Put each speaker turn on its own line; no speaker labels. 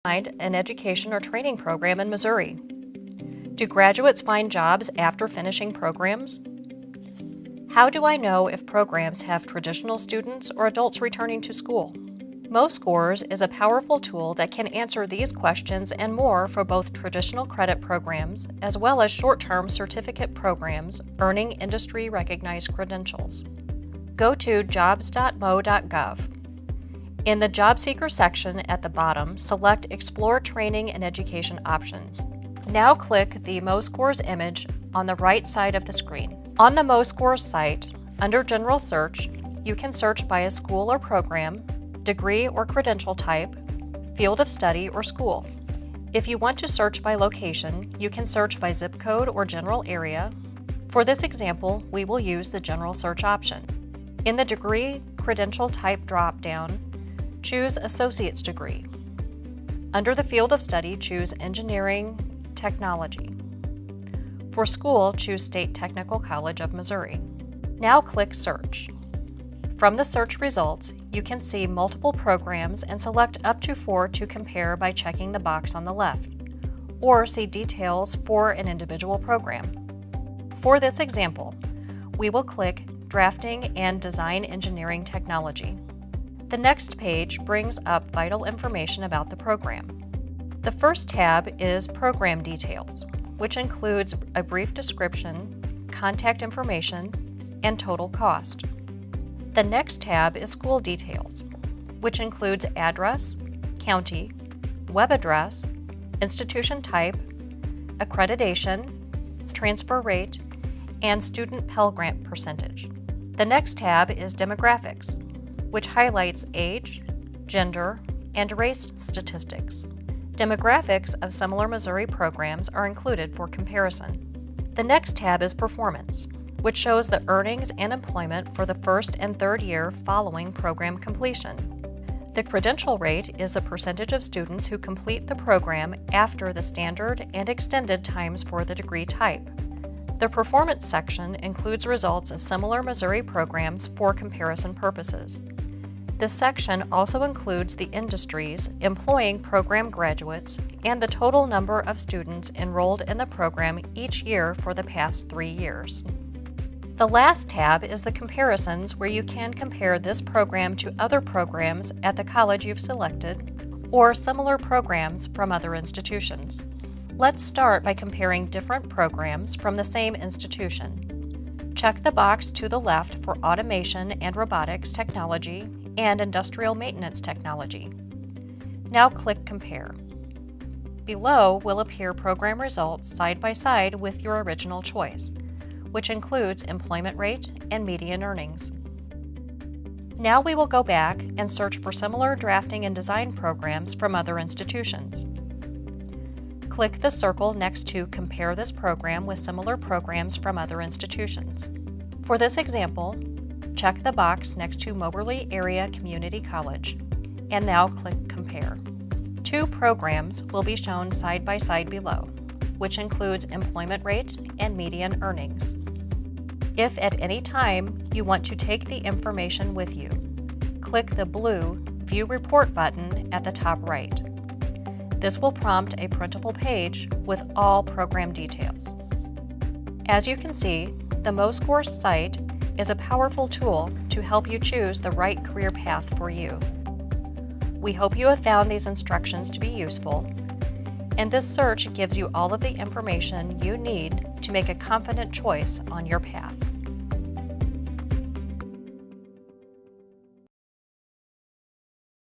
Find an education or training program in Missouri? Do graduates find jobs after finishing programs? How do I know if programs have traditional students or adults returning to school? MoSCORES is a powerful tool that can answer these questions and more for both traditional credit programs as well as short-term certificate programs earning industry-recognized credentials. Go to jobs.mo.gov. In the Job Seeker section at the bottom, select Explore Training and Education options. Now click the MoSCORES image on the right side of the screen. On the MoSCORES site, under General Search, you can search by a school or program, degree or credential type, field of study, or school. If you want to search by location, you can search by zip code or general area. For this example, we will use the General Search option. In the Degree Credential Type drop-down, choose Associate's Degree. Under the field of study, choose Engineering Technology. For school, choose State Technical College of Missouri. Now click Search. From the search results, you can see multiple programs and select up to 4 to compare by checking the box on the left, or see details for an individual program. For this example, we will click Drafting and Design Engineering Technology. The next page brings up vital information about the program. The first tab is Program Details, which includes a brief description, contact information, and total cost. The next tab is School Details, which includes address, county, web address, institution type, accreditation, transfer rate, and student Pell Grant percentage. The next tab is Demographics, which highlights age, gender, and race statistics. Demographics of similar Missouri programs are included for comparison. The next tab is Performance, which shows the earnings and employment for the first and third year following program completion. The credential rate is the percentage of students who complete the program after the standard and extended times for the degree type. The Performance section includes results of similar Missouri programs for comparison purposes. This section also includes the industries employing program graduates and the total number of students enrolled in the program each year for the past 3 years. The last tab is the Comparisons, where you can compare this program to other programs at the college you've selected or similar programs from other institutions. Let's start by comparing different programs from the same institution. Check the box to the left for Automation and Robotics Technology and Industrial Maintenance Technology. Now click Compare. Below will appear program results side by side with your original choice, which includes employment rate and median earnings. Now we will go back and search for similar drafting and design programs from other institutions. Click the circle next to Compare this program with similar programs from other institutions. For this example, check the box next to Moberly Area Community College, and now click Compare. 2 programs will be shown side by side below, which includes employment rate and median earnings. If at any time you want to take the information with you, click the blue View Report button at the top right. This will prompt a printable page with all program details. As you can see, the MoSCORES site is a powerful tool to help you choose the right career path for you. We hope you have found these instructions to be useful, and this search gives you all of the information you need to make a confident choice on your path.